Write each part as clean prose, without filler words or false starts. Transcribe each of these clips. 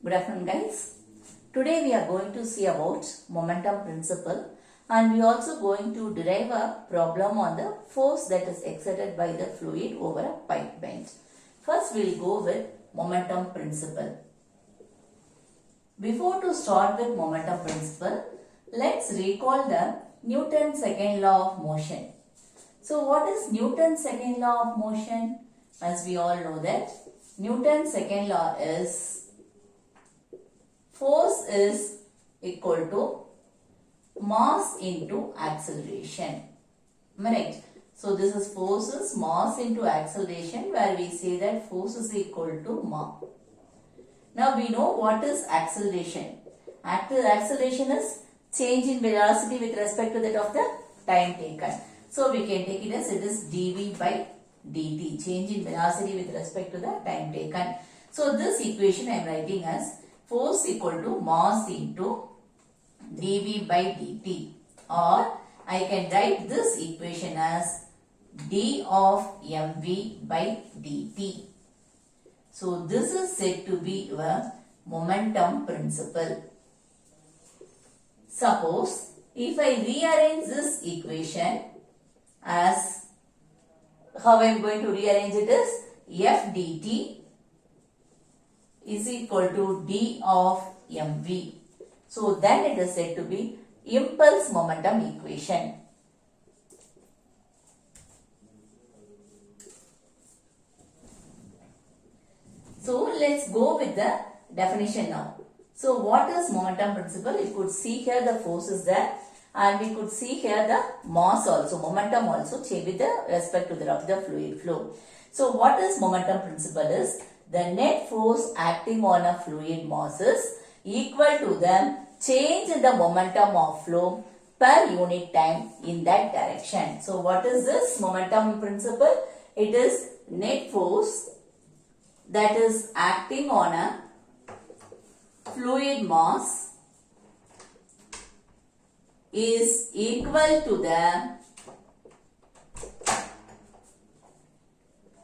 Good afternoon guys. Today we are going to see about momentum principle and we are also going to derive a problem on the force that is exerted by the fluid over a pipe bend. First we will go with momentum principle. Before to start with momentum principle, let's recall the Newton's second law of motion. So what is Newton's second law of motion? As we all know that Newton's second law is force is equal to mass into acceleration. Am I right? So this is force is mass into acceleration, where we say that force is equal to mass. Now we know what is acceleration. Acceleration is change in velocity with respect to that of the time taken. So we can take it as it is dv by dt, change in velocity with respect to the time taken. So this equation I am writing as force equal to mass into dv by dt, or I can write this equation as d of mv by dt. So this is said to be a momentum principle. Suppose if I rearrange this equation as, how I am going to rearrange it is f dt is equal to d of mv. So then it is said to be impulse momentum equation. So let's go with the definition now. So what is momentum principle? You could see here the force is there, and we could see here the mass also, momentum also change with the respect to the fluid flow. So what is momentum principle is the net force acting on a fluid mass is equal to the change in the momentum of flow per unit time in that direction. So what is this momentum principle? It is net force that is acting on a fluid mass is equal to the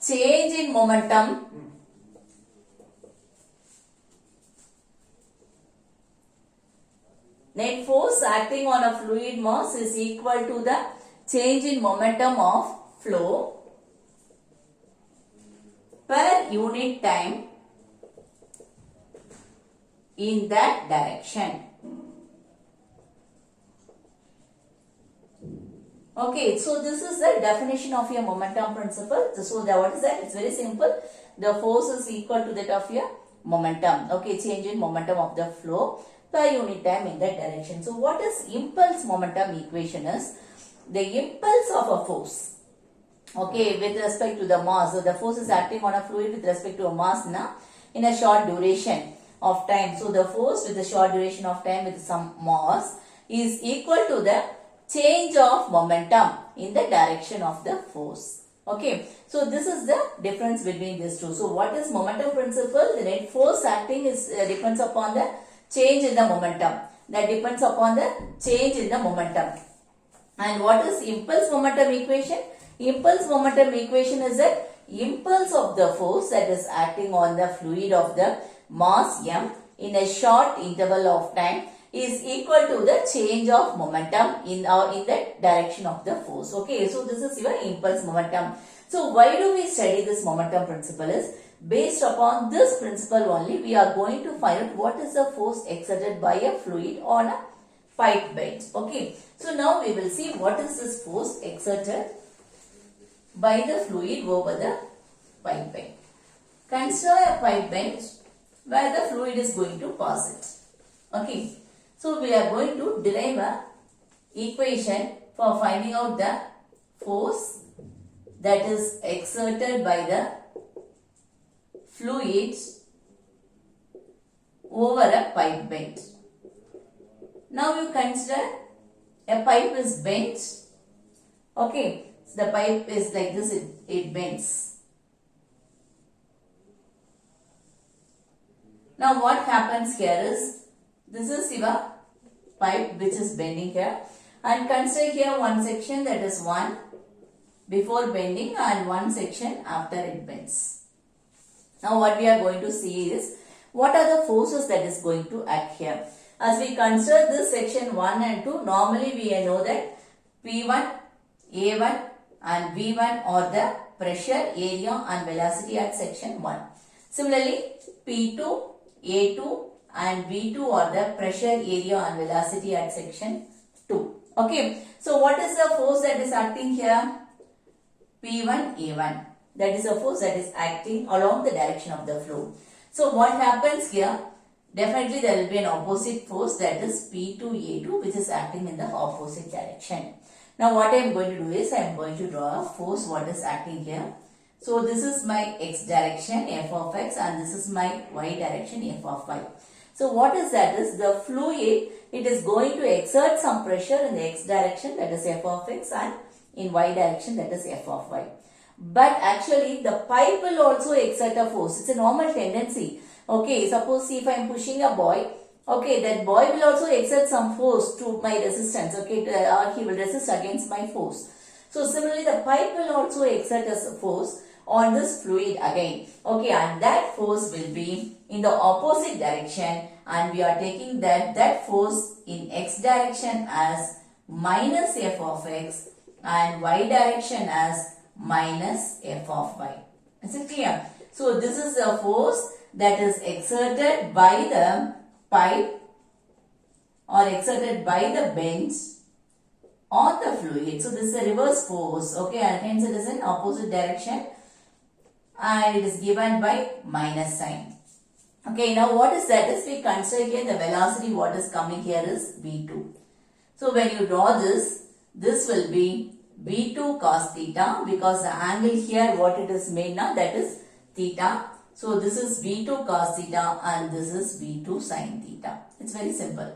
change in momentum net force acting on a fluid mass is equal to the change in momentum of flow per unit time in that direction. Okay, so this is the definition of your momentum principle. So what is that? It's very simple. The force is equal to that of your momentum. Okay, change in momentum of the flow per unit time in that direction. So what is impulse momentum equation is the impulse of a force, okay, with respect to the mass. So the force is acting on a fluid with respect to a mass now in a short duration of time. So the force with a short duration of time with some mass is equal to the change of momentum in the direction of the force. Okay, so this is the difference between these two. So what is momentum principle? The net force acting is depends upon the change in the momentum. That depends upon the change in the momentum. And what is impulse momentum equation? Impulse momentum equation is the impulse of the force that is acting on the fluid of the mass m in a short interval of time is equal to the change of momentum in the direction of the force. Okay, so this is your impulse momentum. So why do we study this momentum principle is based upon this principle only we are going to find out what is the force exerted by a fluid on a pipe bed. Okay, so now we will see what is this force exerted by the fluid over the pipe bed. Consider a pipe bed where the fluid is going to pass it. Okay, so we are going to derive a equation for finding out the force that is exerted by the fluid over a pipe bed. Now you consider a pipe is bent. Okay, so the pipe is like this, it bends. Now what happens here is, this is your pipe which is bending here, and consider here one section that is 1 before bending and one section after it bends. Now what we are going to see is what are the forces that is going to act here? As we consider this section 1 and 2, normally we know that P1, A1 and V1 are the pressure, area and velocity at section 1. Similarly, P2, A2 and V2 are the pressure, area and velocity at section 2. Okay, so what is the force that is acting here? P1, A1. That is a force that is acting along the direction of the flow. So what happens here? Definitely there will be an opposite force, that is P2, A2, which is acting in the opposite direction. Now what I am going to do is I am going to draw a force what is acting here. So this is my x direction f of x and this is my y direction f of y. So what is that is the fluid, it is going to exert some pressure in the x direction, that is f of x, and in y direction, that is f of y. But actually the pipe will also exert a force. It's a normal tendency. Okay, suppose see if I am pushing a boy, okay, that boy will also exert some force to my resistance, okay, or he will resist against my force. So similarly the pipe will also exert a force on this fluid again, okay, and that force will be in the opposite direction, and we are taking that force in x direction as minus f of x and y direction as minus f of y. Is it clear? So this is a force that is exerted by the pipe or exerted by the bench on the fluid. So this is a reverse force, okay, and hence it is in opposite direction and it is given by minus sign. Okay, now what is that is we consider here the velocity what is coming here is v2. So when you draw this will be v2 cos theta, because the angle here what it is made now, that is theta. So this is v2 cos theta and this is v2 sin theta. It's very simple.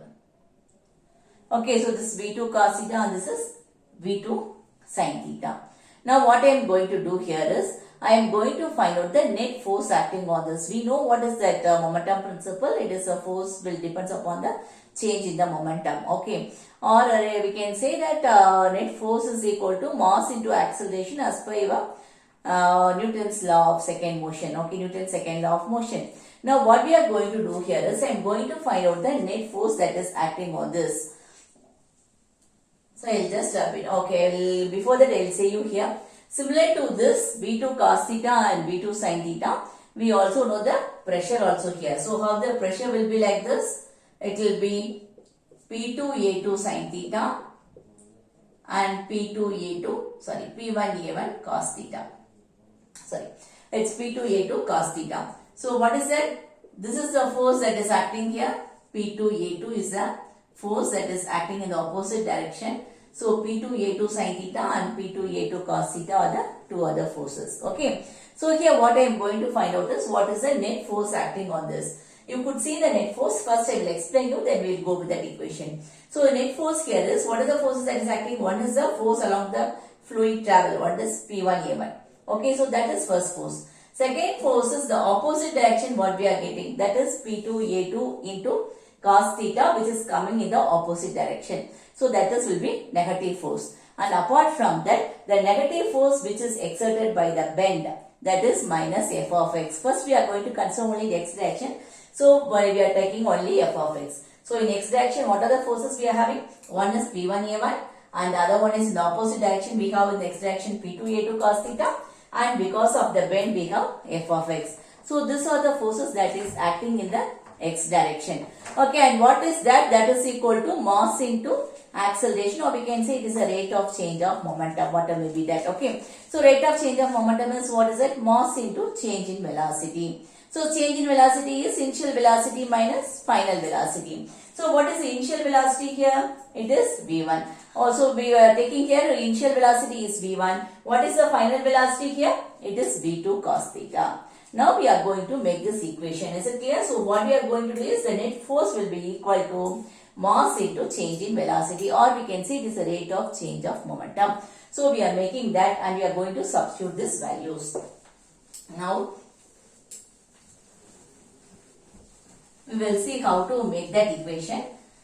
Okay, so this is v2 cos theta and this is v2 sin theta. Now what I am going to do here is I am going to find out the net force acting on this. We know what is that momentum principle. It is a force will depends upon the change in the momentum. Okay, or we can say that net force is equal to mass into acceleration as per your Newton's law of second motion. Okay, Newton's second law of motion. Now what we are going to do here is I am going to find out the net force that is acting on this. So I will just okay, before that I will say you here. Similar to this v2 cos theta and v2 sin theta, we also know the pressure also here. So how the pressure will be like this? It will be P2A2 sin theta and P1A1 cos theta. Sorry, it's P2A2 cos theta. So what is that? This is the force that is acting here. P2A2 is the force that is acting in the opposite direction. So P2A2 sin theta and P2A2 cos theta are the two other forces. Okay. So here what I am going to find out is what is the net force acting on this. You could see the net force. First I will explain you, then we will go with that equation. So the net force here is, what are the forces that is acting? One is the force along the fluid travel. What is P1A1? Okay, so that is first force. Second force is the opposite direction what we are getting. That is P2A2 into cos theta, which is coming in the opposite direction. So that is will be negative force. And apart from that, the negative force which is exerted by the bend, that is minus f of x. First we are going to consider only the x direction. So we are taking only f of x. So in x direction, what are the forces we are having? One is P1A1 and the other one is in the opposite direction. We have in the x direction P2A2 cos theta, and because of the bend we have f of x. So these are the forces that is acting in the x direction. Okay, and what is that? That is equal to mass into acceleration, or we can say it is a rate of change of momentum, whatever may be that. Okay, so rate of change of momentum is what is it? Mass into change in velocity. So change in velocity is initial velocity minus final velocity. So what is the initial velocity here? It is v1. Also we are taking here initial velocity is v1. What is the final velocity here? It is v2 cos theta. Now we are going to make this equation. Is it clear? So what we are going to do is the net force will be equal to mass into change in velocity, or we can say it is a rate of change of momentum. So we are making that and we are going to substitute these values. Now we will see how to make that equation.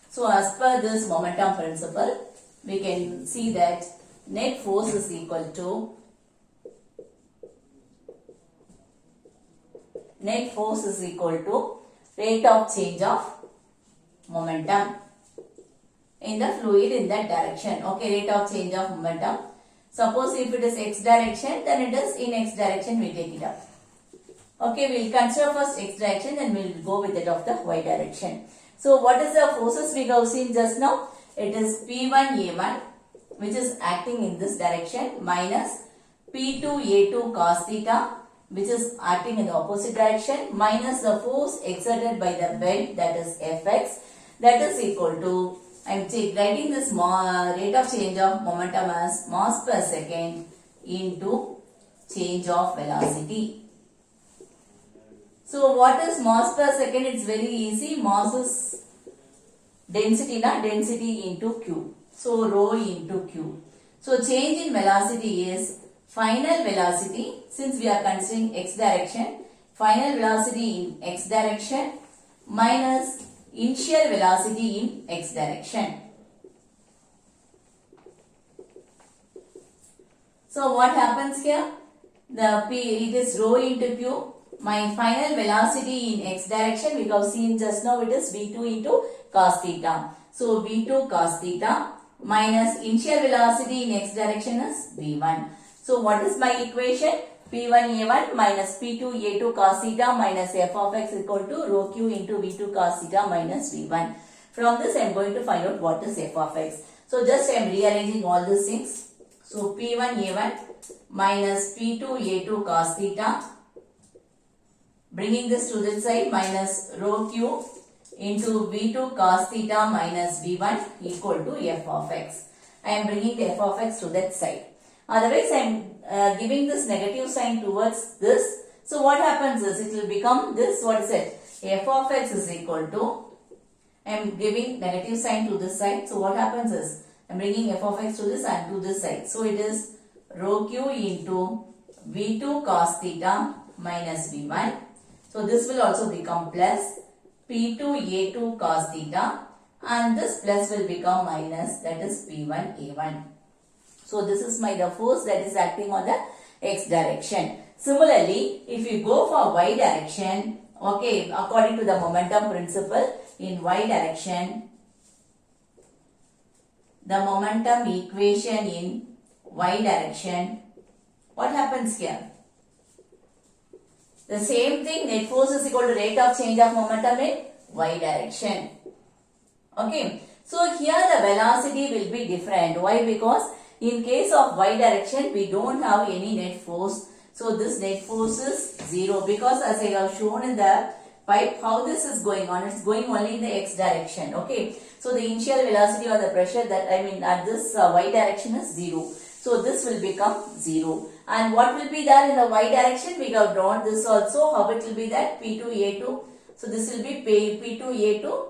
So as per this momentum principle, we can see that net force is equal to rate of change of momentum in the fluid in that direction. Okay, rate of change of momentum. Suppose if it is x direction, then it is in x direction we take it up. Okay, we will consider first x direction, then we will go with that of the y direction. So what is the forces we have seen just now? It is P1A1 which is acting in this direction minus P2A2 cos theta which is acting in the opposite direction minus the force exerted by the bend, that is Fx, that is equal to, I am writing this rate of change of momentum as mass per second into change of velocity. So what is mass per second? It's very easy. Mass is density, density into Q. So rho into Q. So change in velocity is final velocity, since we are considering x direction, final velocity in x direction minus initial velocity in x direction. So what happens here? It is rho into Q. My final velocity in x direction, we have seen just now, it is v2 into cos theta. So v2 cos theta minus initial velocity in x direction is v1. So what is my equation? P1A1 minus P2A2 cos theta minus f of x equal to rho q into v2 cos theta minus v1. From this I am going to find out what is f of x. So just I am rearranging all these things. So P1A1 minus P2A2 cos theta, bringing this to this side, minus rho q into v2 cos theta minus v1 equal to f of x. I am bringing the f of x to that side. Otherwise, I am giving this negative sign towards this. So what happens is, it will become this, what is it? F of x is equal to, I am giving negative sign to this side. So what happens is, I am bringing f of x to this and to this side. So it is rho q into v2 cos theta minus v1. So this will also become plus P2A2 cos theta, and this plus will become minus, that is P1A1. So this is the force that is acting on the x direction. Similarly, if you go for y direction, okay, according to the momentum principle, in y direction, the momentum equation in y direction, what happens here? The same thing, net force is equal to rate of change of momentum in y direction. Okay, so here the velocity will be different. Why? Because in case of y direction, we don't have any net force. So this net force is 0, because as I have shown in the pipe, how this is going on, it's going only in the x direction. Okay, so the initial velocity or the pressure that at this y direction is 0. So this will become 0. And what will be there in the y direction? We have drawn this also. How it will be that? P2A2. So this will be P2A2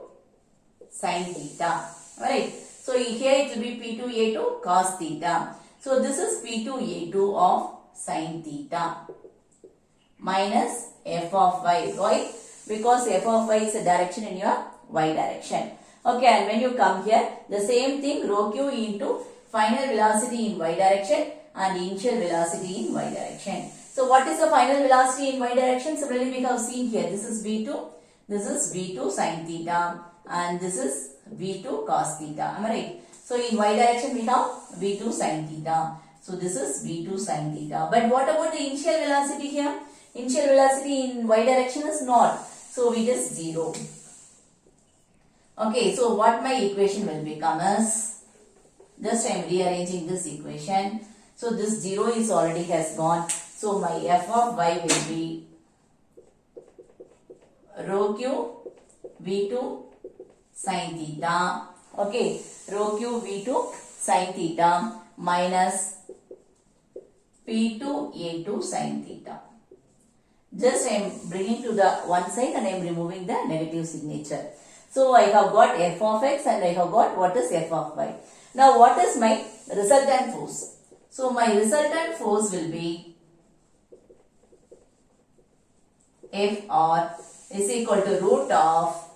sin theta. Alright. So here it will be P2A2 cos theta. So this is P2A2 of sin theta minus f of y. Why? Because f of y is a direction in your y direction. Okay, and when you come here, the same thing, rho q into final velocity in y direction and initial velocity in y direction. So what is the final velocity in y direction? Similarly, we have seen here, this is v2, this is v2 sin theta, and this is v2 cos theta. Am I right? So in y direction we have v2 sin theta. So this is v2 sin theta. But what about the initial velocity here? Initial velocity in y direction is naught. So it is 0. Okay, so what my equation will become is, just I am rearranging this equation. So this 0 is already has gone. So my f of y will be rho q v2 sin theta. Okay, rho q v2 sin theta minus P2A2 sin theta. Just I am bringing to the one side and I am removing the negative signature. So I have got f of x and I have got what is f of y. Now what is my resultant force? So my resultant force will be Fr is equal to root of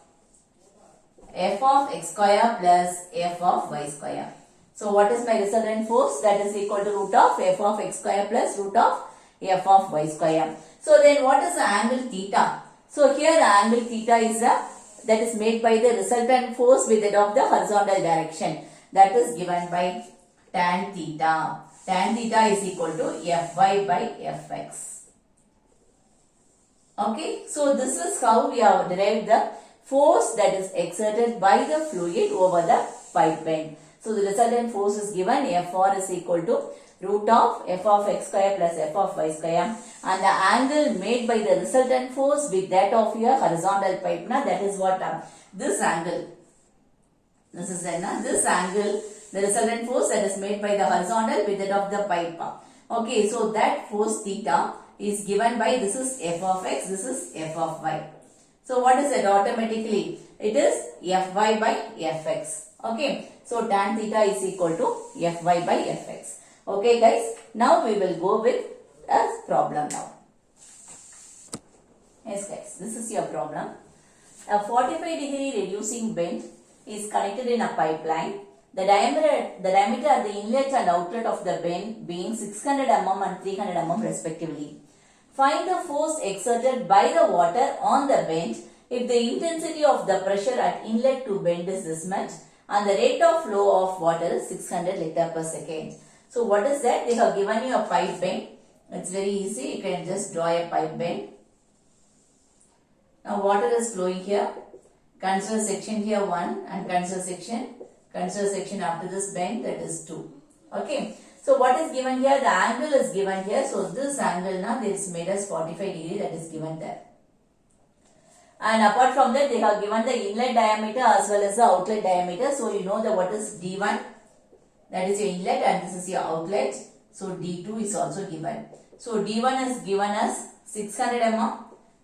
f of x square plus f of y square. So what is my resultant force? That is equal to root of f of x square plus root of f of y square. So then what is the angle theta? So here the angle theta is that is made by the resultant force with that of the horizontal direction. That is given by tan theta. Tan theta is equal to Fy by Fx. Okay, so this is how we have derived the force that is exerted by the fluid over the pipe bend. So the resultant force is given, Fr is equal to root of f of x square plus f of y square, and the angle made by the resultant force with that of your horizontal pipe, that is what this angle. This is this angle, the resultant force that is made by the horizontal with that of the pipe. Okay, so that force theta is given by, this is f of x, this is f of y. So what is it automatically? It is Fy by Fx. Okay, so tan theta is equal to Fy by Fx. Okay guys, now we will go with a problem now. Yes guys, this is your problem. A 45-degree reducing bend is connected in a pipeline. The diameter at the inlet and outlet of the bend being 600 mm and 300 mm respectively. Find the force exerted by the water on the bend if the intensity of the pressure at inlet to bend is this much and the rate of flow of water is 600 liter per second. So what is that? They have given you a pipe bend. It's very easy. You can just draw a pipe bend. Now water is flowing here. Consider section here 1 and consider section after this bend, that is 2. Okay. So what is given here? The angle is given here. So this angle now this is made as 45 degree, that is given there. And apart from that, they have given the inlet diameter as well as the outlet diameter. So you know that what is D1, that is your inlet, and this is your outlet. So D2 is also given. So D1 is given as 600 mm.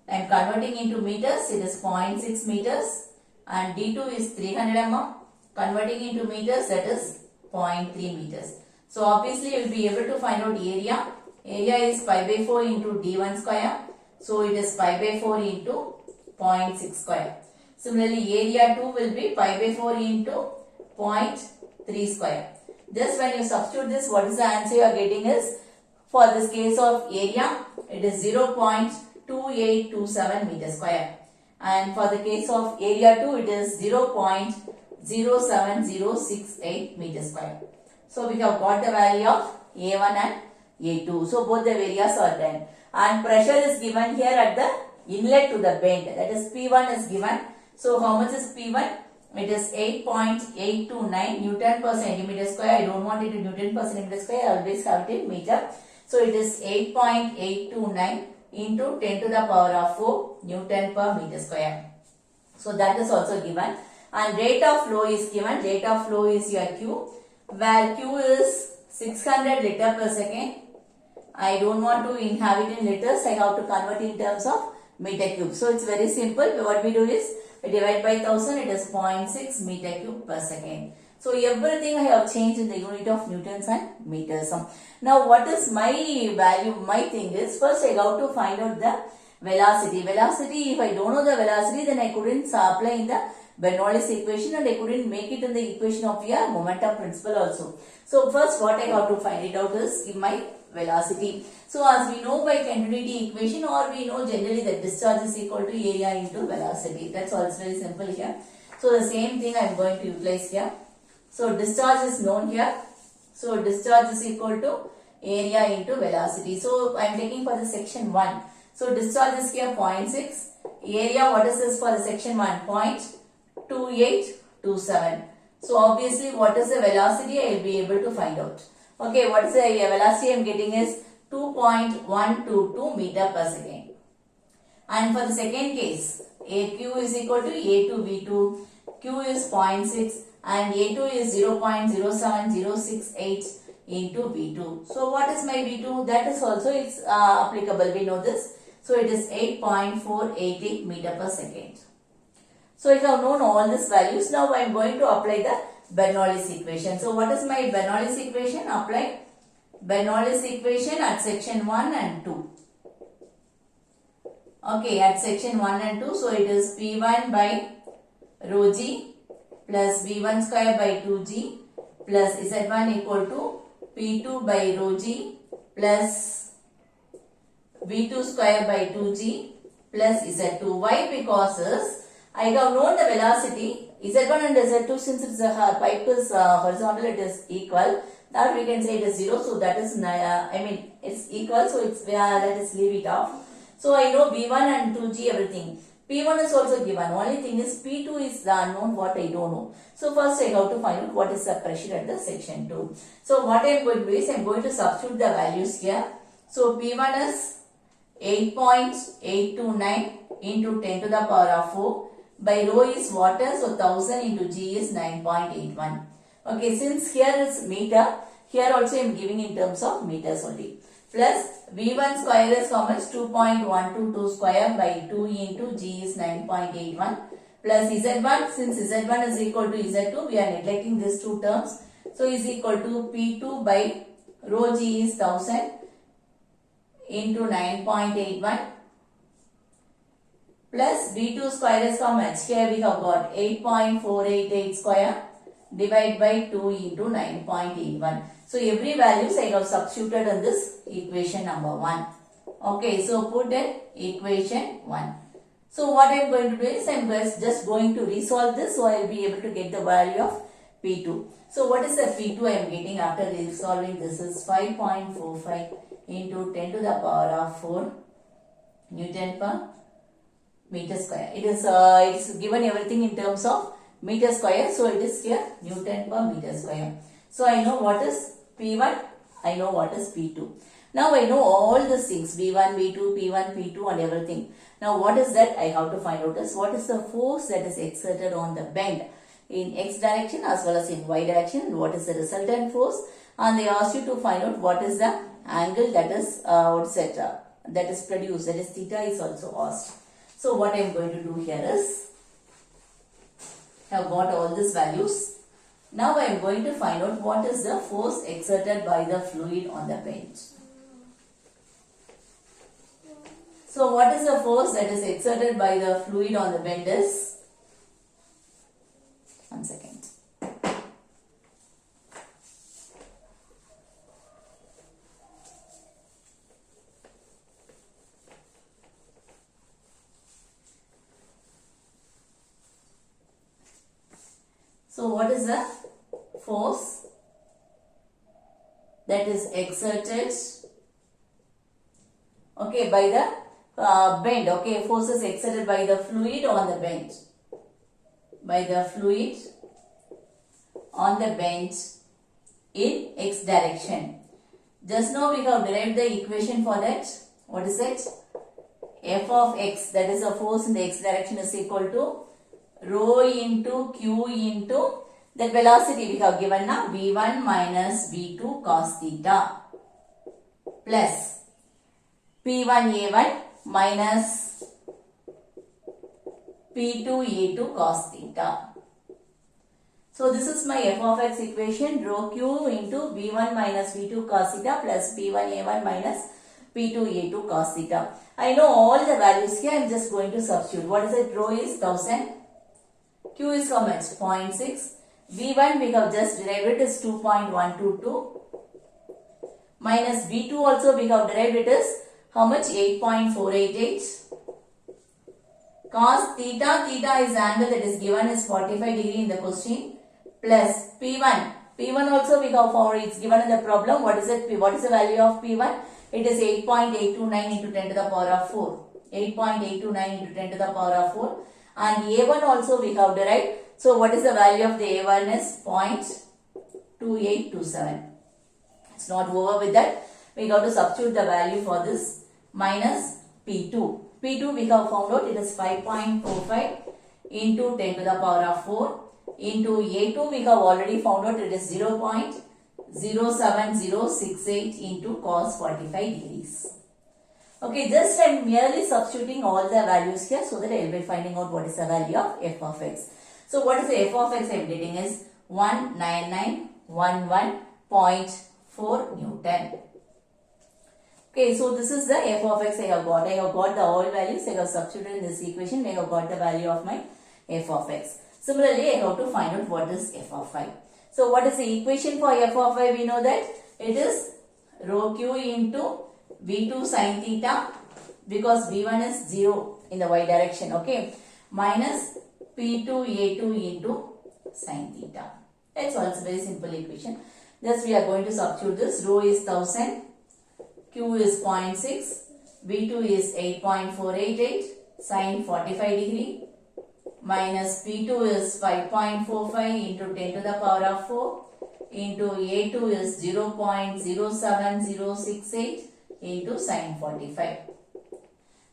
I am converting into meters, it is 0.6 meters, and D2 is 300 mm. Converting into meters, that is 0.3 meters. So obviously you will be able to find out area. Area is pi by 4 into D1 square. So it is pi by 4 into 0.6 square. Similarly, area 2 will be pi by 4 into 0.3 square. Just when you substitute this, what is the answer you are getting is, for this case of area, it is 0.2827 meter square. And for the case of area 2, it is 0.07068 meter square. So we have got the value of A1 and A2. So both the areas are done. And pressure is given here at the inlet to the bend. That is P1 is given. So how much is P1? It is 8.829 Newton per centimeter square. I don't want it in Newton per centimeter square. I always have it in meter. So it is 8.829 into 10 to the power of 4 Newton per meter square. So that is also given. And rate of flow is given. Rate of flow is your Q, where Q is 600 liter per second. I don't want to have it in liters. I have to convert in terms of meter cube. So it's very simple. What we do is, we divide by 1000, it is 0.6 meter cube per second. So everything I have changed in the unit of newtons and meters. Now what is my value? My thing is, first I have to find out the velocity. Velocity, if I don't know the velocity, then I couldn't apply in the Bernoulli's equation, and I couldn't make it in the equation of your momentum principle also. So first what I have to find it out is my velocity. So as we know by continuity equation, or we know generally that discharge is equal to area into velocity. That's all. It's very simple here. So the same thing I am going to utilize here. So discharge is known here. So discharge is equal to area into velocity. So I am taking for the section 1. So discharge is here 0.6. Area, what is this for the section 1? 0.2827. So obviously what is the velocity? I will be able to find out. Okay, what is the velocity I am getting is 2.122 meter per second. And for the second case, AQ is equal to A2V2, Q is 0.6 and A2 is 0.07068 into V2. So what is my V2? That is also it's applicable, we know this. So it is 8.488 meter per second. So I have known all these values. Now I am going to apply the Bernoulli's equation. So what is my Bernoulli's equation? Apply Bernoulli's equation at section 1 and 2. Okay, at section 1 and 2, so it is P1 by rho g plus V1 square by 2g plus Z1 equal to P2 by rho g plus V2 square by 2g plus Z2. Why? Because I have known the velocity Z1 and Z2, since it's a pipe is horizontal, it is equal. That we can say it is 0. So that is, it's equal. So it's let us leave it off. So I know V1 and 2G everything. P1 is also given. Only thing is P2 is the unknown, what I don't know. So first I have to find out what is the pressure at the section 2. So what I am going to do is I am going to substitute the values here. So P1 is 8.829 into 10 to the power of 4 by rho is water, so 1000 into G is 9.81. Okay, since here is meter, here also I am giving in terms of meters only. Plus V1 square is how much? 2.122 square by 2 into G is 9.81 plus Z1, since Z1 is equal to Z2, we are neglecting these two terms. So is equal to P2 by rho G is 1000 into 9.81 plus V2 square is how much? Here we have got 8.488 square divided by 2 into 9.81. So every values I have substituted in this equation number 1. Okay, so put in equation 1. So what I am going to do is I am just going to resolve this, so I will be able to get the value of P2. So what is the P2 I am getting after resolving this is 5.45 into 10 to the power of 4 Newton per meter square. It is it's given everything in terms of meter square, so it is here Newton per meter square. So I know what is P1, I know what is P2. Now I know all these things, V1, V2, P1, P2 and everything. Now what is that I have to find out is what is the force that is exerted on the bend in X direction as well as in Y direction, and what is the resultant force, and they ask you to find out what is the angle that is that is produced, that is theta is also asked. So what I am going to do here is I have got all these values. Now I am going to find out what is the force exerted by the fluid on the bend. So what is the force that is exerted by the fluid on the bend is, 1 second. So what is the force that is exerted, okay, by the bend, okay, forces exerted by the fluid on the bend, by the fluid on the bend in X direction. Just now we have derived the equation for that. What is it? F of X, that is the force in the X direction, is equal to rho into Q into that velocity we have given now, V1 minus V2 cos theta plus P1A1 minus P2A2 cos theta. So this is my f of x equation, rho q into V1 minus V2 cos theta plus P1A1 minus P2A2 cos theta. I know all the values here, I am just going to substitute. What is it? Rho is 1000, Q is how much? 0.6. V1 we have just derived it is 2.122 minus V2 also we have derived it is how much? 8.488 cos theta. Theta is angle that is given is 45 degree in the question plus P1. P1 also we have found, it's given in the problem. What is it? What is the value of P1? It is 8.829 into 10 to the power of 4. 8.829 into 10 to the power of 4. And A1 also we have derived. So what is the value of the A1 is 0.2827. It's not over with that. We have to substitute the value for this minus P2. P2 we have found out it is 5.45 into 10 to the power of 4 into A2 we have already found out it is 0.07068 into cos 45 degrees. Okay, just I am merely substituting all the values here so that I will be finding out what is the value of f of x. So what is the f of x I am getting is 19911.4 Newton. Okay, so this is the f of x I have got. I have got the all values, I have substituted in this equation, I have got the value of my f of x. Similarly, I have to find out what is f of y. So what is the equation for f of y? We know that it is rho q into V2 sin theta, because V1 is 0, in the y direction, okay, minus P2A2 into sin theta. That's all. It's a very simple equation. Just we are going to substitute this. Rho is 1000, Q is 0.6, B2 is 8.488, sin 45 degree, minus P2 is 5.45 into 10 to the power of 4 into A2 is 0.07068 into sin 45.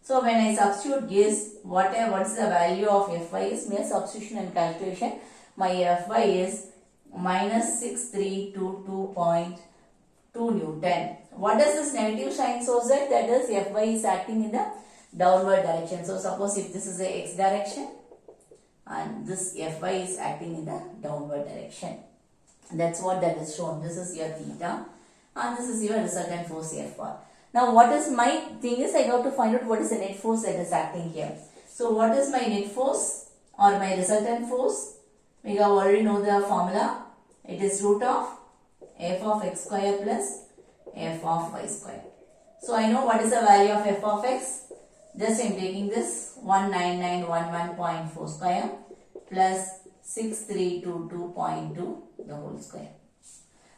So when I substitute this, what's the value of Fy is mere substitution and calculation. My Fy is minus 6322.2 Newton. What does this negative sign shows that? That is Fy is acting in the downward direction. So suppose if this is the x direction and this Fy is acting in the downward direction. That's what that is shown. This is your theta and this is your resultant force Fr. Now what is my thing is I have to find out what is the net force that is acting here. So what is my net force or my resultant force? We have already know the formula. It is root of f of x square plus f of y square. So I know what is the value of f of x. Just I am taking this 19911.4 square plus 6322.2 the whole square.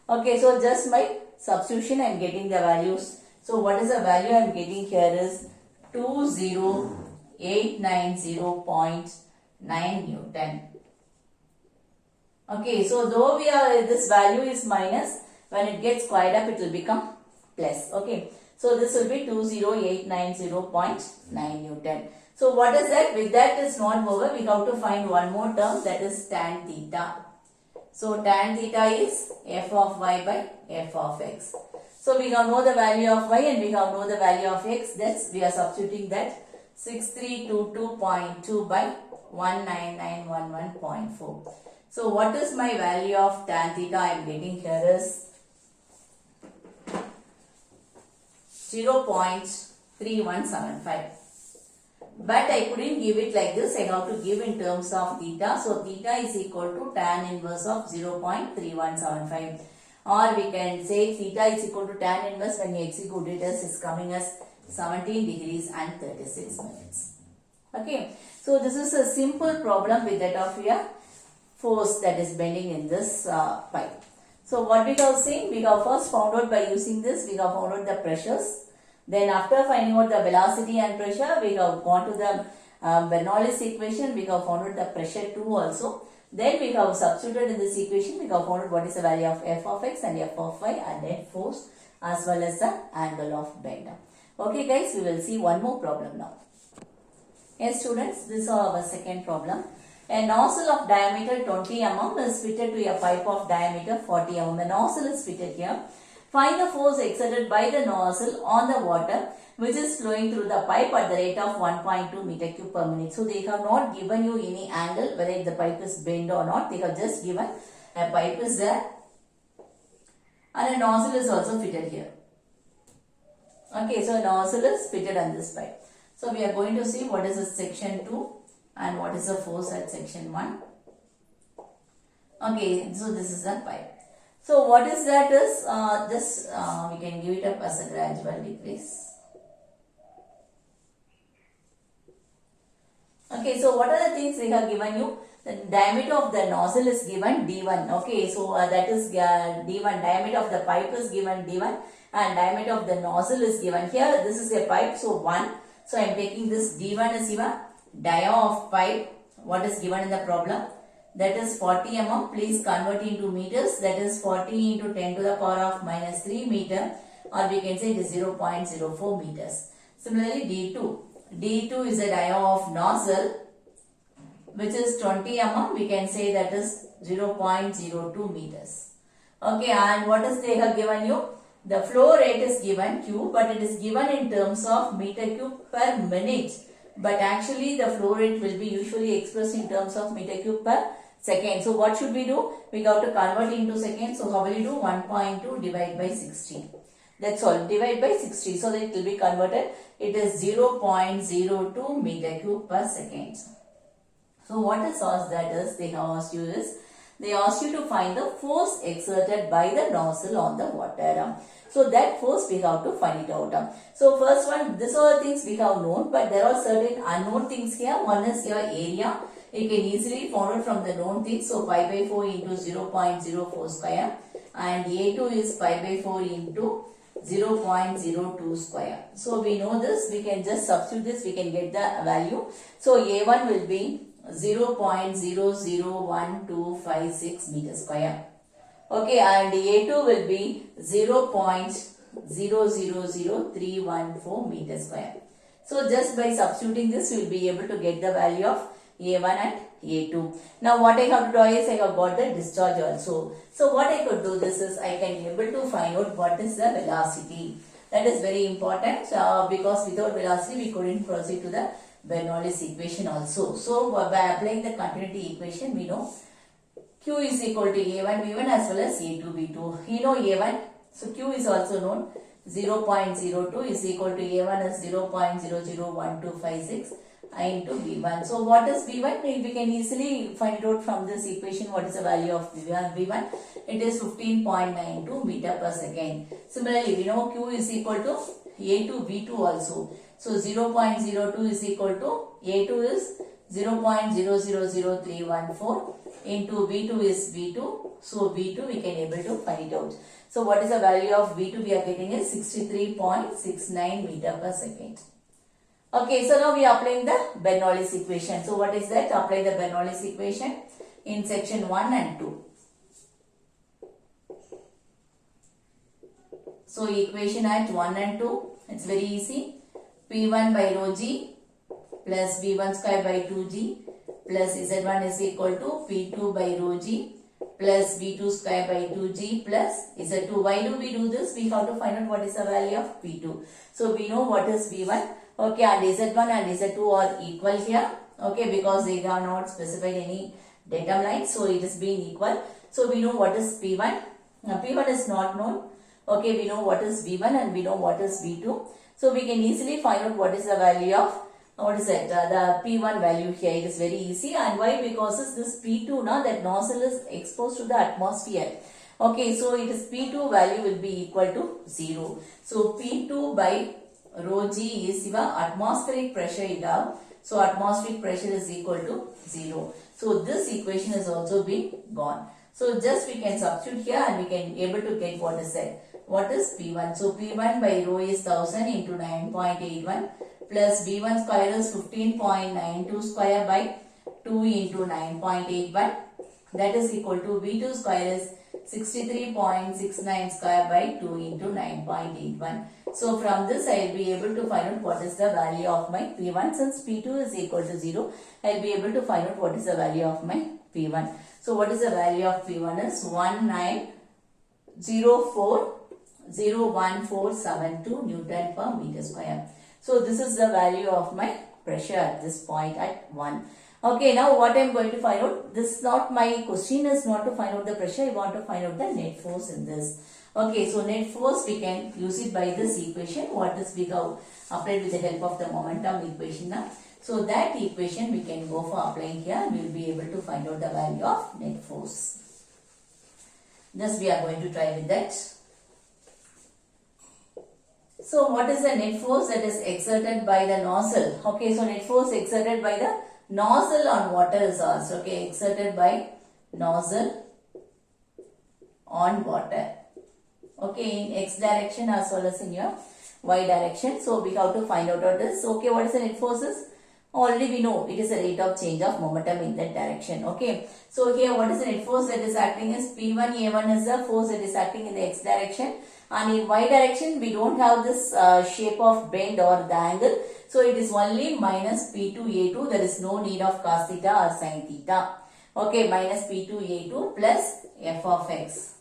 Okay, so just my substitution I am getting the values. So what is the value I am getting here is 20890.9 Newton. Okay, so though this value is minus, when it gets squared up it will become plus. Okay, so this will be 20890.9 Newton. So what is that? With that is not over, we have to find one more term, that is tan theta. So tan theta is f of y by f of x. So we have know the value of y and we have know the value of x. That's we are substituting that 6322.2 by 19911.4. So what is my value of tan theta I am getting here is 0.3175. But I couldn't give it like this. I have to give in terms of theta. So theta is equal to tan inverse of 0.3175. Or we can say theta is equal to tan inverse when you execute it as is coming as 17 degrees and 36 minutes. Okay. So this is a simple problem with that of your force that is bending in this pipe. So what we have seen, we have first found out by using this, we have found out the pressures. Then after finding out the velocity and pressure, we have gone to the Bernoulli's equation, we have found out the pressure too also. Then we have substituted in this equation, we have found out what is the value of f of x and f of y and net force as well as the angle of bend. Okay guys, we will see one more problem now. Yes students, this is our second problem. A nozzle of diameter 20 mm is fitted to a pipe of diameter 40 mm. The nozzle is fitted here. Find the force exerted by the nozzle on the water which is flowing through the pipe at the rate of 1.2 meter cube per minute. So they have not given you any angle whether the pipe is bent or not. They have just given a pipe is there and a nozzle is also fitted here. Okay, so a nozzle is fitted on this pipe. So we are going to see what is the section 2 and what is the force at section 1. Okay, so this is the pipe. So what is that is, we can give it up as a gradual decrease. Okay, so what are the things they have given you? The diameter of the nozzle is given D1. Okay, so that is D1. Diameter of the pipe is given D1 and diameter of the nozzle is given here. This is a pipe, so 1. So I am taking this D1 is given. Dia of pipe, what is given in the problem? That is 40 mm. Please convert into meters. That is 40 into 10 to the power of minus 3 meter, or we can say it is 0.04 meters. Similarly, D2. D2 is a dia of nozzle which is 20 mm. We can say that is 0.02 meters. Okay, and what is they have given you? The flow rate is given Q, but it is given in terms of meter cube per minute. But actually the flow rate will be usually expressed in terms of meter cube per second. So what should we do? We got to convert into seconds. So how will you do? 1.2 divided by 60. That's all. Divide by 60. So that it will be converted. It is 0.02 meter cube per second. So what is asked that is, they have asked you is, they ask you to find the force exerted by the nozzle on the water. So that force we have to find it out. So first one, these are the things we have known, but there are certain unknown things here. One is your area. You can easily find out from the known things. So pi by 4 into 0.04 square, and A2 is pi by 4 into 0.02 square. So we know this, we can just substitute this, we can get the value. So A1 will be 0.001256 meter square. Okay, and A2 will be 0.000314 meter square. So just by substituting this, we will be able to get the value of A1 and A2. Now what I have to do is I have got the discharge also. So what I could do this is I can be able to find out what is the velocity. That is very important because without velocity we couldn't proceed to the Bernoulli's equation also. So by applying the continuity equation, we know Q is equal to A1 V1 as well as A2 V2. You know A1, so Q is also known 0.02 is equal to A1 is 0.001256 into V1. So what is V1? We can easily find it out from this equation. What is the value of V1? It is 15.92 meter per second. Similarly, we know Q is equal to A2 V2 also. So 0.02 is equal to A2 is 0.000314 into V2 is V2. So V2 we can able to find it out. So what is the value of V2 we are getting is 63.69 meter per second. Okay, so now we are applying the Bernoulli's equation. So what is that? Apply the Bernoulli's equation in section 1 and 2. So equation at 1 and 2, it's very easy. P1 by rho g plus V1 square by 2g plus Z1 is equal to P2 by rho g plus V2 square by 2g plus Z2. Why do we do this? We have to find out what is the value of P2. So we know what is V1. Okay, and Z1 and Z2 are equal here. Okay, because they have not specified any datum line. So it is being equal. So we know what is P1. Now P1 is not known. Okay, we know what is V1 and we know what is V2. So we can easily find out what is the value of, what is it, the P1 value here. It is very easy. And why? Because this P2 now, that nozzle is exposed to the atmosphere. Okay, so it is P2 value will be equal to 0. So P2 by rho g is your atmospheric pressure you have. So atmospheric pressure is equal to 0. So this equation is also being gone. So just we can substitute here and we can able to get what is that. What is P1? So P1 by rho is 1000 into 9.81 plus V1 square is 15.92 square by 2 into 9.81. That is equal to V2 square is 63.69 square by 2 into 9.81. So from this I will be able to find out what is the value of my P1. Since P2 is equal to 0, I will be able to find out what is the value of my P1. So what is the value of P1 is 1904.01472 Newton per meter square. So this is the value of my pressure at this point at 1. Okay, now what I am going to find out, this is not my question is not to find out the pressure, I want to find out the net force in this. Okay, so net force we can use it by this equation. What is we have applied with the help of the momentum equation now. So that equation we can go for applying here and we will be able to find out the value of net force. Just we are going to try with that. So what is the net force that is exerted by the nozzle? Okay, so net force exerted by the nozzle on water is asked. Okay, exerted by nozzle on water. Okay, in x direction as well as in your y direction. So we have to find out what is. Okay, what is the net force is? Already we know it is a rate of change of momentum in that direction. Okay, so here what is the net force that is acting is P1 A1 is the force that is acting in the x direction, and in y direction we don't have this shape of bend or the angle. So it is only minus P2 A2. There is no need of cos theta or sin theta. Okay, minus P2 A2 plus f of x.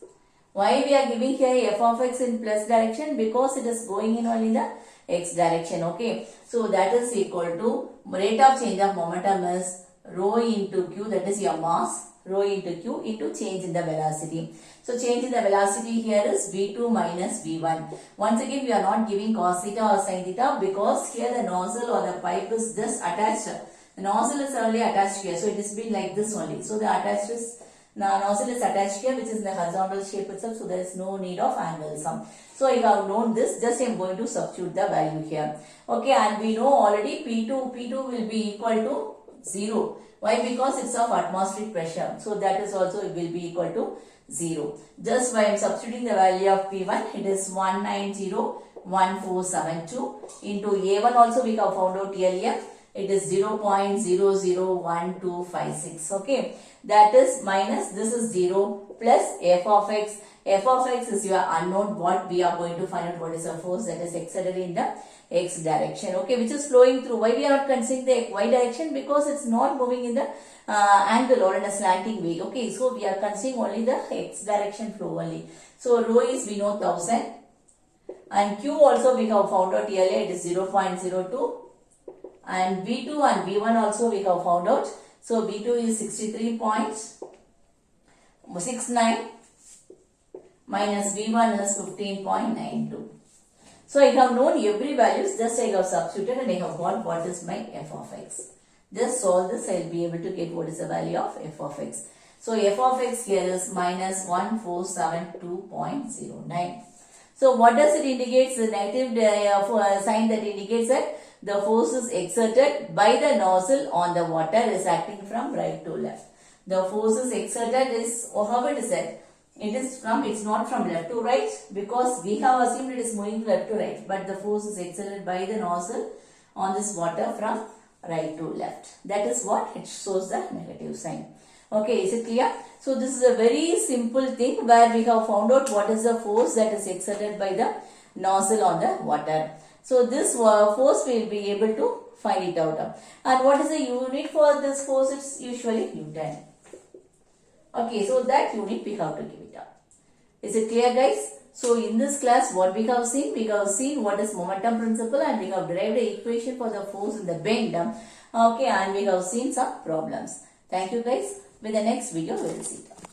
Why we are giving here f of x in plus direction? Because it is going in only the x direction. Okay, so that is equal to rate of change of momentum is rho into q, that is your mass, rho into q into change in the velocity. So change in the velocity here is v2 minus v1. Once again we are not giving cos theta or sin theta because here the nozzle or the pipe is just attached. The nozzle is only attached here, so it is been like this only. So the attached is Now nozzle is attached here, which is in the horizontal shape itself, so there is no need of angle sum. So I have known this, just I am going to substitute the value here. Okay, and we know already P2 will be equal to 0. Why? Because it's of atmospheric pressure. So that is also it will be equal to 0. Just by substituting the value of P1, it is 1901472 into A1 also we have found out earlier. It is 0.001256. Okay, that is minus this is 0 plus f of x. F of x is your unknown. What we are going to find out what is the force that is exerted in the x direction. Okay, which is flowing through. Why we are not considering the y direction? Because it's not moving in the angle or in a slanting way. Okay, so we are considering only the x direction flow only. So rho is we know 1000 and q also we have found out earlier, it is 0.02. And V2 and V1 also we have found out. So V2 is 63.69 minus V1 is 15.92. So I have known every values, just I have substituted and I have got what is my f of x. Just solve this, I will be able to get what is the value of f of x. So f of x here is minus 1472.09. So what does it indicate? The negative sign that indicates that the force is exerted by the nozzle on the water is acting from right to left. The force is exerted is, or how it is said? It's not from left to right, because we have assumed it is moving left to right, but the force is exerted by the nozzle on this water from right to left. That is what it shows the negative sign. Okay, is it clear? So this is a very simple thing where we have found out what is the force that is exerted by the nozzle on the water. So this force we will be able to find it out. And what is the unit for this force? It's usually Newton. Okay, so that unit we have to give it up. Is it clear, guys? So in this class what we have seen what is momentum principle, and we have derived the equation for the force in the bend. Okay, and we have seen some problems. Thank you, guys. With the next video we will see.